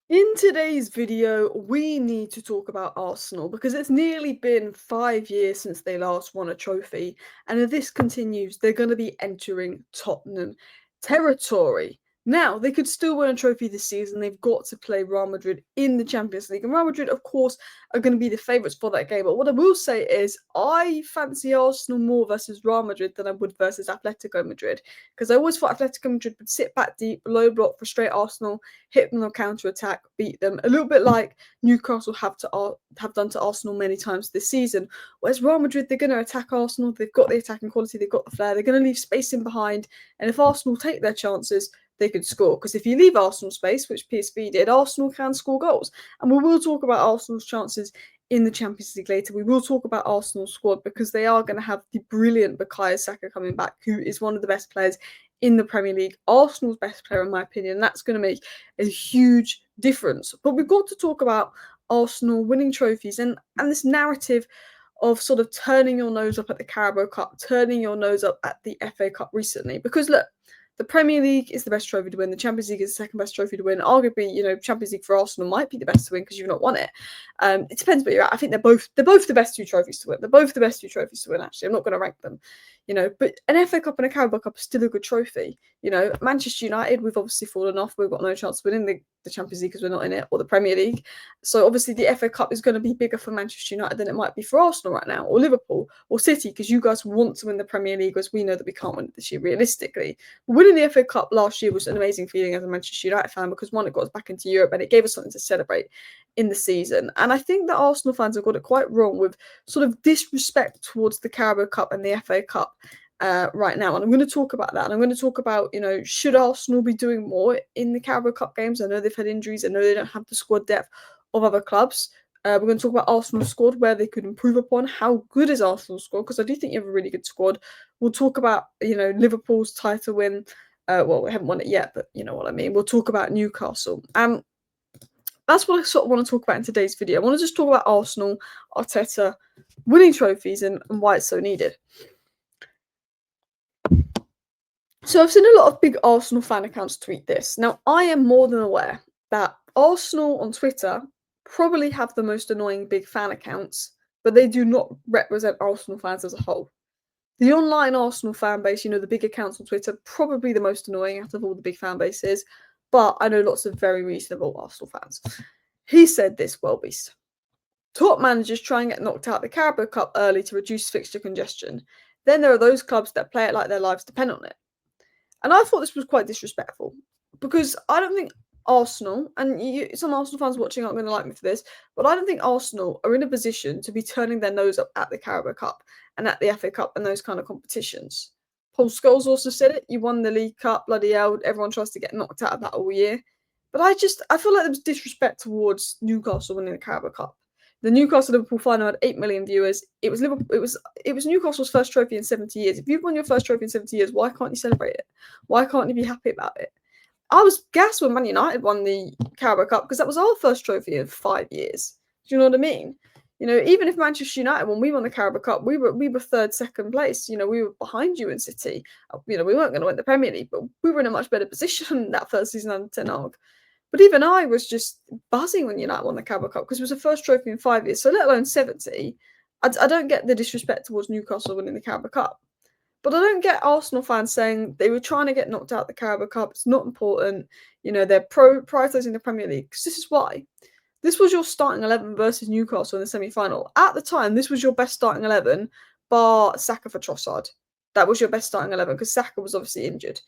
In today's video, we need to talk about Arsenal because it's nearly been 5 years since they last won a trophy, and if this continues, they're going to be entering Tottenham territory. Now, they could still win a trophy this season. They've got to play Real Madrid in the Champions League, and Real Madrid, of course, are going to be the favourites for that game. But what I will say is, I fancy Arsenal more versus Real Madrid than I would versus Atletico Madrid because I always thought Atletico Madrid would sit back deep, low block, frustrate Arsenal, hit them on counter attack, beat them. A little bit like Newcastle have done to Arsenal many times this season. Whereas Real Madrid, they're going to attack Arsenal. They've got the attacking quality, they've got the flair. They're going to leave space in behind, and if Arsenal take their chances, they could score. Because if you leave Arsenal space, which PSV did, Arsenal can score goals. And we will talk about Arsenal's chances in the Champions League later. We will talk about Arsenal's squad because they are going to have the brilliant Bukayo Saka coming back, who is one of the best players in the Premier League. Arsenal's best player, in my opinion. That's going to make a huge difference. But we've got to talk about Arsenal winning trophies and this narrative of sort of turning your nose up at the Carabao Cup, turning your nose up at the FA Cup recently. Because look, the Premier League is the best trophy to win. The Champions League is the second best trophy to win. Arguably, Champions League for Arsenal might be the best to win because you've not won it. It depends where you're at. I think they're both the best two trophies to win. They're both the best two trophies to win. Actually, I'm not going to rank them, but an FA Cup and a Carabao Cup is still a good trophy. Manchester United, we've obviously fallen off. We've got no chance of winning the Champions League because we're not in it, or the Premier League. So obviously the FA Cup is going to be bigger for Manchester United than it might be for Arsenal right now, or Liverpool, or City, because you guys want to win the Premier League, as we know that we can't win it this year realistically. Winning the FA Cup last year was an amazing feeling as a Manchester United fan because one, it got us back into Europe and it gave us something to celebrate in the season. And I think that Arsenal fans have got it quite wrong with sort of disrespect towards the Carabao Cup and the FA Cup right now. And I'm going to talk about that. And I'm going to talk about, should Arsenal be doing more in the Carabao Cup games? I know they've had injuries. I know they don't have the squad depth of other clubs. We're going to talk about Arsenal's squad, where they could improve upon. How good is Arsenal's squad? Because I do think you have a really good squad. We'll talk about, Liverpool's title win. Well, we haven't won it yet, but you know what I mean. We'll talk about Newcastle. That's what I sort of want to talk about in today's video. I want to just talk about Arsenal, Arteta, winning trophies and why it's so needed. So I've seen a lot of big Arsenal fan accounts tweet this. Now, I am more than aware that Arsenal on Twitter probably have the most annoying big fan accounts, but they do not represent Arsenal fans as a whole. The online Arsenal fan base, the big accounts on Twitter, probably the most annoying out of all the big fan bases, but I know lots of very reasonable Arsenal fans. He said this, Welbeast. Top managers try and get knocked out the Carabao Cup early to reduce fixture congestion. Then there are those clubs that play it like their lives depend on it. And I thought this was quite disrespectful because I don't think Arsenal, and some Arsenal fans watching aren't going to like me for this, but I don't think Arsenal are in a position to be turning their nose up at the Carabao Cup and at the FA Cup and those kind of competitions. Paul Scholes also said it. You won the League Cup, bloody hell. Everyone tries to get knocked out of that all year. But I feel like there was disrespect towards Newcastle winning the Carabao Cup. The Newcastle Liverpool final had 8 million viewers. It was Liverpool. It was Newcastle's first trophy in 70 years. If you've won your first trophy in 70 years, why can't you celebrate it? Why can't you be happy about it? I was gassed when Man United won the Carabao Cup because that was our first trophy in 5 years. Do you know what I mean? Even if Manchester United, when we won the Carabao Cup, we were third, second place. We were behind you in City. We weren't going to win the Premier League, but we were in a much better position that first season under Ten Hag. But even I was just buzzing when United won the Carabao Cup because it was the first trophy in 5 years. So let alone 70, I don't get the disrespect towards Newcastle winning the Carabao Cup. But I don't get Arsenal fans saying they were trying to get knocked out the Carabao Cup. It's not important. They're prioritising the Premier League. Because this is why. This was your starting 11 versus Newcastle in the semi-final. At the time, this was your best starting 11, bar Saka for Trossard. That was your best starting 11 because Saka was obviously injured.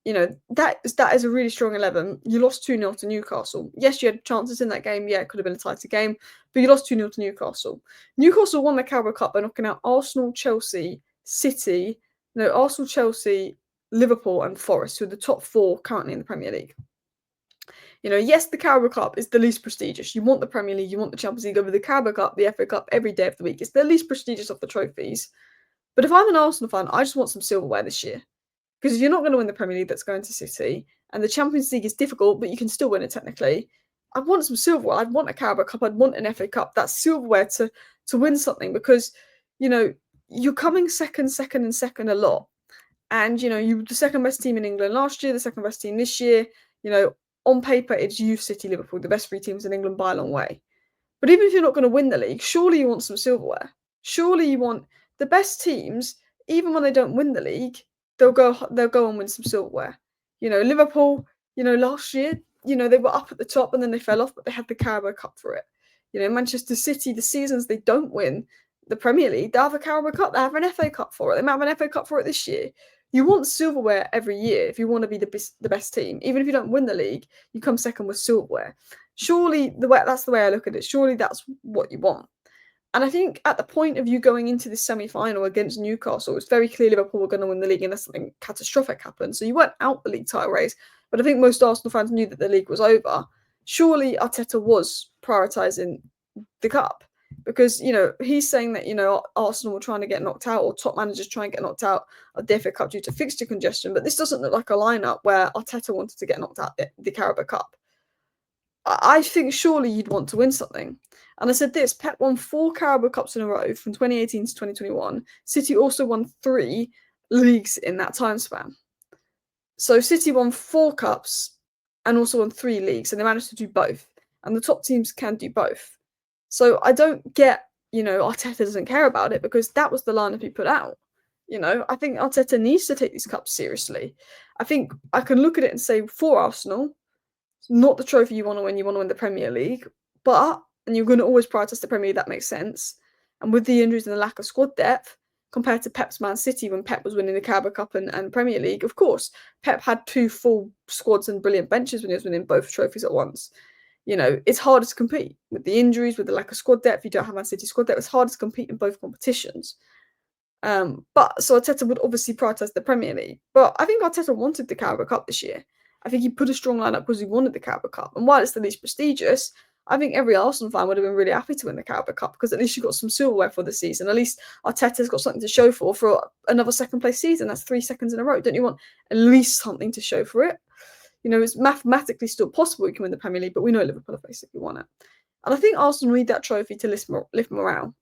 That is a really strong 11. You lost 2-0 to Newcastle. Yes, you had chances in that game. Yeah, it could have been a tighter game, but you lost 2-0 to Newcastle. Newcastle won the Carabao Cup by knocking out Arsenal, Chelsea, Liverpool, and Forest, who are the top four currently in the Premier League. Yes, the Carabao Cup is the least prestigious. You want the Premier League, you want the Champions League over the Carabao Cup, the FA Cup every day of the week. It's the least prestigious of the trophies. But if I'm an Arsenal fan, I just want some silverware this year. Because if you're not going to win the Premier League, that's going to City, and the Champions League is difficult, but you can still win it technically. I want some silverware. I'd want a Carabao Cup. I'd want an FA Cup. That's silverware to win something because, you're coming second a lot. And, you were the second best team in England last year, the second best team this year. on paper, it's you, City, Liverpool, the best 3 teams in England by a long way. But even if you're not going to win the league, surely you want some silverware. Surely you want the best teams, even when they don't win the league, they'll go and win some silverware. Liverpool, last year, they were up at the top and then they fell off, but they had the Carabao Cup for it. Manchester City, the seasons they don't win the Premier League, they have a Carabao Cup, they have an FA Cup for it. They might have an FA Cup for it this year. You want silverware every year if you want to be the best team. Even if you don't win the league, you come second with silverware. Surely that's the way I look at it. Surely that's what you want. And I think at the point of you going into this semi-final against Newcastle, it's very clear Liverpool were going to win the league unless something catastrophic happened. So you weren't out the league title race, but I think most Arsenal fans knew that the league was over. Surely Arteta was prioritising the cup because, he's saying that, Arsenal were trying to get knocked out or top managers try and get knocked out of the FA Cup due to fixture congestion. But this doesn't look like a lineup where Arteta wanted to get knocked out the Carabao Cup. I think surely you'd want to win something. And I said this, Pep won 4 Carabao Cups in a row from 2018 to 2021. City also won 3 leagues in that time span. So City won 4 cups and also won 3 leagues, and they managed to do both. And the top teams can do both. So I don't get, Arteta doesn't care about it because that was the lineup he put out. I think Arteta needs to take these cups seriously. I think I can look at it and say, for Arsenal, not the trophy you want to win the Premier League, and you're going to always prioritise the Premier League, that makes sense. And with the injuries and the lack of squad depth, compared to Pep's Man City when Pep was winning the Carabao Cup and Premier League, of course, Pep had 2 full squads and brilliant benches when he was winning both trophies at once. It's harder to compete. With the injuries, with the lack of squad depth, you don't have Man City squad depth, it's harder to compete in both competitions. So Arteta would obviously prioritise the Premier League. But I think Arteta wanted the Carabao Cup this year. I think he put a strong lineup because he wanted the Carabao Cup. And while it's the least prestigious, I think every Arsenal fan would have been really happy to win the Carabao Cup because at least you got some silverware for the season. At least Arteta's got something to show for another second place season. That's 3 seconds in a row. Don't you want at least something to show for it? It's mathematically still possible you can win the Premier League, but we know Liverpool have basically won it. And I think Arsenal need that trophy to lift morale.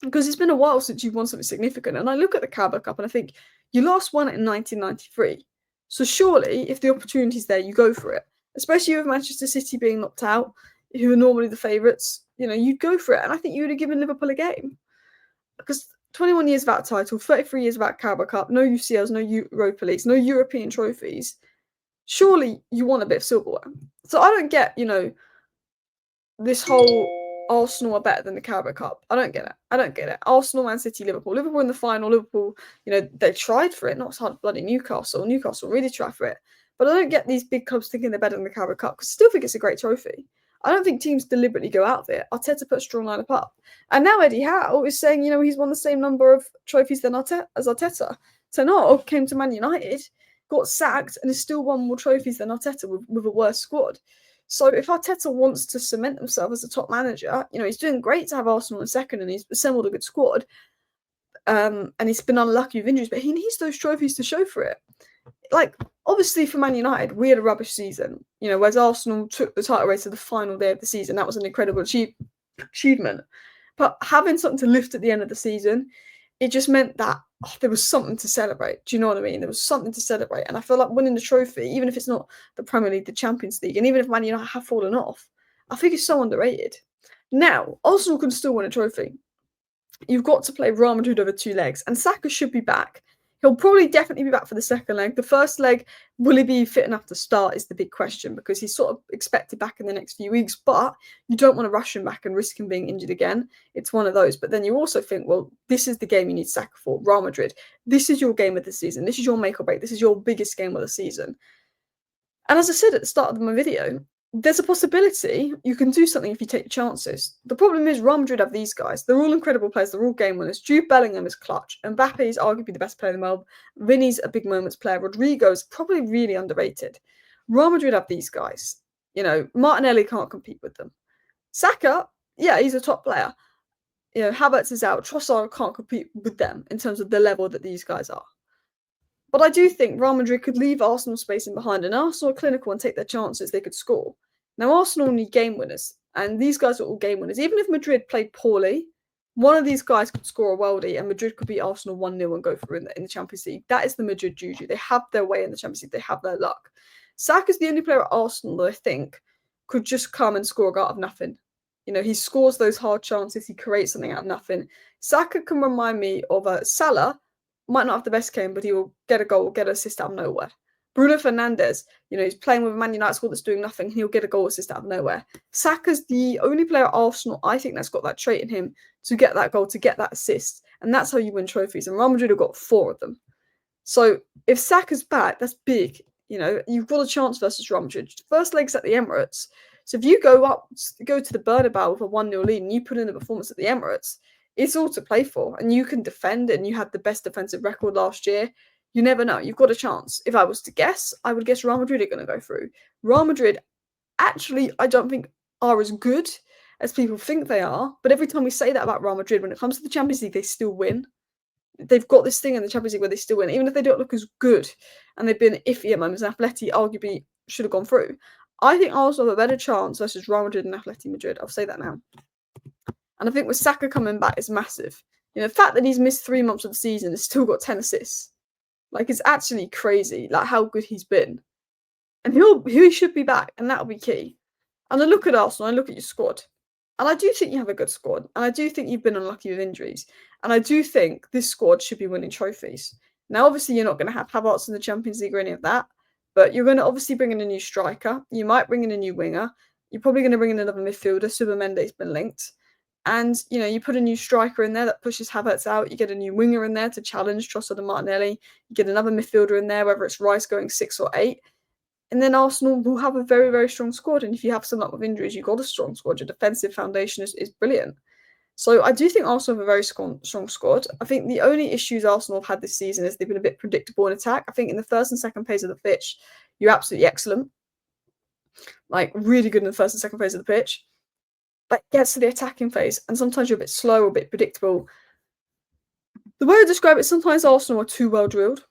Because it's been a while since you've won something significant. And I look at the Carabao Cup and I think you last won it in 1993. So surely, if the opportunity's there, you go for it. Especially with Manchester City being knocked out, who are normally the favourites, you'd go for it. And I think you would have given Liverpool a game. Because 21 years without title, 33 years without Carabao Cup, no UCLs, no Europa Leagues, no European trophies. Surely you want a bit of silverware. So I don't get, this whole Arsenal are better than the Carabao Cup. I don't get it. Arsenal, Man City, Liverpool. Liverpool in the final. Liverpool, they tried for it. Not as hard as bloody Newcastle. Newcastle really tried for it. But I don't get these big clubs thinking they're better than the Carabao Cup because I still think it's a great trophy. I don't think teams deliberately go out there. Arteta put a strong lineup up. And now Eddie Howe is saying, he's won the same number of trophies as Arteta. Tenor came to Man United, got sacked, and has still won more trophies than Arteta with a worse squad. So if Arteta wants to cement himself as a top manager, he's doing great to have Arsenal in second and he's assembled a good squad. And he's been unlucky with injuries, but he needs those trophies to show for it. Obviously for Man United, we had a rubbish season, whereas Arsenal took the title race to the final day of the season. That was an incredible achievement. But having something to lift at the end of the season, it just meant that there was something to celebrate. Do you know what I mean? There was something to celebrate. And I feel like winning the trophy, even if it's not the Premier League, the Champions League, and even if Man United have fallen off, I think it's so underrated. Now, Arsenal can still win a trophy. You've got to play Real Madrid over 2 legs, and Saka should be back. He'll probably definitely be back for the second leg. The first leg, will he be fit enough to start is the big question because he's sort of expected back in the next few weeks, but you don't want to rush him back and risk him being injured again. It's one of those. But then you also think, well, this is the game you need Saka for, Real Madrid. This is your game of the season. This is your make or break. This is your biggest game of the season. And as I said at the start of my video, there's a possibility you can do something if you take chances. The problem is Real Madrid have these guys. They're all incredible players. They're all game winners. Jude Bellingham is clutch. Mbappe is arguably the best player in the world. Vinny's a big moments player. Rodrigo's probably really underrated. Real Madrid have these guys. Martinelli can't compete with them. Saka, yeah, he's a top player. Havertz is out. Trossard can't compete with them in terms of the level that these guys are. But I do think Real Madrid could leave Arsenal spacing behind, and Arsenal are clinical and take their chances. They could score. Now, Arsenal need game winners, and these guys are all game winners. Even if Madrid played poorly, one of these guys could score a worldie, and Madrid could beat Arsenal 1-0 and go through in the Champions League. That is the Madrid juju. They have their way in the Champions League. They have their luck. Saka's the only player at Arsenal that I think could just come and score out of nothing. He scores those hard chances, he creates something out of nothing. Saka can remind me of Salah, might not have the best game, but he will get a goal, get an assist out of nowhere. Bruno Fernandes, he's playing with a Man United squad that's doing nothing, he'll get a goal assist out of nowhere. Saka's the only player at Arsenal, I think, that's got that trait in him to get that goal, to get that assist. And that's how you win trophies. And Real Madrid have got 4 of them. So if Saka's back, that's big. You've got a chance versus Real Madrid. First leg's at the Emirates. So if you go to the Bernabeu with a 1-0 lead and you put in the performance at the Emirates, it's all to play for. And you can defend, and you had the best defensive record last year. You never know. You've got a chance. If I was to guess, I would guess Real Madrid are going to go through. Real Madrid, actually, I don't think are as good as people think they are. But every time we say that about Real Madrid, when it comes to the Champions League, they still win. They've got this thing in the Champions League where they still win, even if they don't look as good and they've been iffy at moments. And Atleti arguably should have gone through. I think Arsenal have a better chance versus Real Madrid and Atleti Madrid. I'll say that now. And I think with Saka coming back is massive. The fact that he's missed 3 months of the season has still got 10 assists. It's actually crazy, how good he's been. And he should be back, and that'll be key. And I look at Arsenal, I look at your squad. And I do think you have a good squad. And I do think you've been unlucky with injuries. And I do think this squad should be winning trophies. Now, obviously, you're not going to have Havertz in the Champions League or any of that. But you're going to obviously bring in a new striker. You might bring in a new winger. You're probably going to bring in another midfielder. Mendy's been linked. And, you put a new striker in there that pushes Havertz out. You get a new winger in there to challenge Trossard and Martinelli. You get another midfielder in there, whether it's Rice going 6 or 8. And then Arsenal will have a very, very strong squad. And if you have some luck with injuries, you've got a strong squad. Your defensive foundation is brilliant. So I do think Arsenal have a very strong squad. I think the only issues Arsenal have had this season is they've been a bit predictable in attack. I think in the first and second phase of the pitch, you're absolutely excellent. Really good in the first and second phase of the pitch. But it gets to the attacking phase, and sometimes you're a bit slow or a bit predictable. The way I describe it, sometimes Arsenal are too well drilled.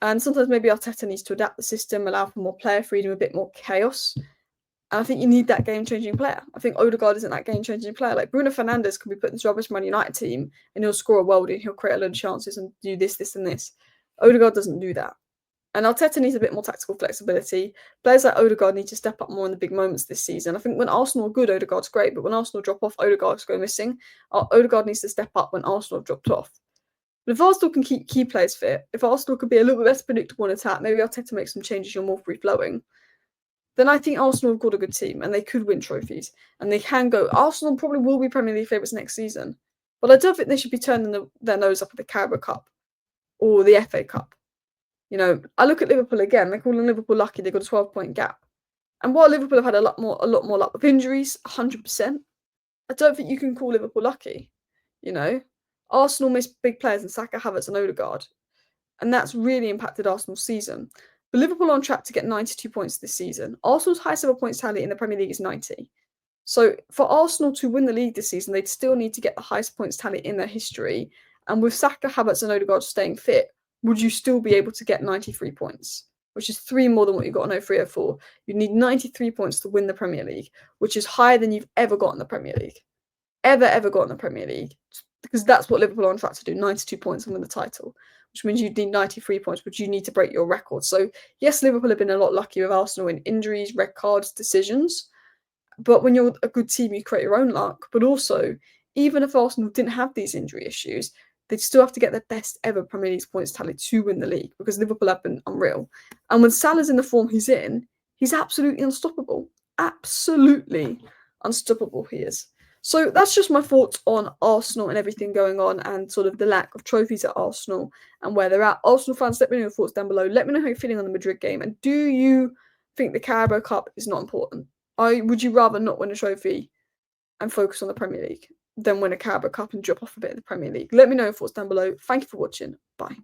And sometimes maybe Arteta needs to adapt the system, allow for more player freedom, a bit more chaos. And I think you need that game-changing player. I think Odegaard isn't that game-changing player. Bruno Fernandes can be put in this rubbish Man United team and he'll score a worldie and he'll create a load of chances and do this, this and this. Odegaard doesn't do that. And Arteta needs a bit more tactical flexibility. Players like Odegaard need to step up more in the big moments this season. I think when Arsenal are good, Odegaard's great. But when Arsenal drop off, Odegaard's go missing. Odegaard needs to step up when Arsenal have dropped off. But if Arsenal can keep key players fit, if Arsenal could be a little bit less predictable in attack, maybe Arteta makes some changes, you're more free-flowing, then I think Arsenal have got a good team and they could win trophies. And they can go. Arsenal probably will be Premier League favourites next season. But I don't think they should be turning their nose up at the Carabao Cup or the FA Cup. I look at Liverpool again. They're calling Liverpool lucky. They've got a 12-point gap. And while Liverpool have had a lot more luck with injuries, 100%, I don't think you can call Liverpool lucky. Arsenal missed big players in Saka, Havertz and Odegaard. And that's really impacted Arsenal's season. But Liverpool are on track to get 92 points this season. Arsenal's highest ever points tally in the Premier League is 90. So for Arsenal to win the league this season, they'd still need to get the highest points tally in their history. And with Saka, Havertz and Odegaard staying fit, would you still be able to get 93 points? Which is 3 more than what you got in 03-04. You'd need 93 points to win the Premier League, which is higher than you've ever got in the Premier League. Ever got in the Premier League. Because that's what Liverpool are on track to do, 92 points and win the title. Which means you'd need 93 points, but you need to break your record. So, yes, Liverpool have been a lot lucky with Arsenal in injuries, red cards, decisions. But when you're a good team, you create your own luck. But also, even if Arsenal didn't have these injury issues, they'd still have to get their best ever Premier League points tally to win the league because Liverpool have been unreal. And when Salah's in the form he's in, he's absolutely unstoppable. Absolutely unstoppable he is. So that's just my thoughts on Arsenal and everything going on and sort of the lack of trophies at Arsenal and where they're at. Arsenal fans, let me know your thoughts down below. Let me know how you're feeling on the Madrid game. And do you think the Carabao Cup is not important? Would you rather not win a trophy and focus on the Premier League than win a Carabao Cup and drop off a bit in the Premier League? Let me know your thoughts down below. Thank you for watching. Bye.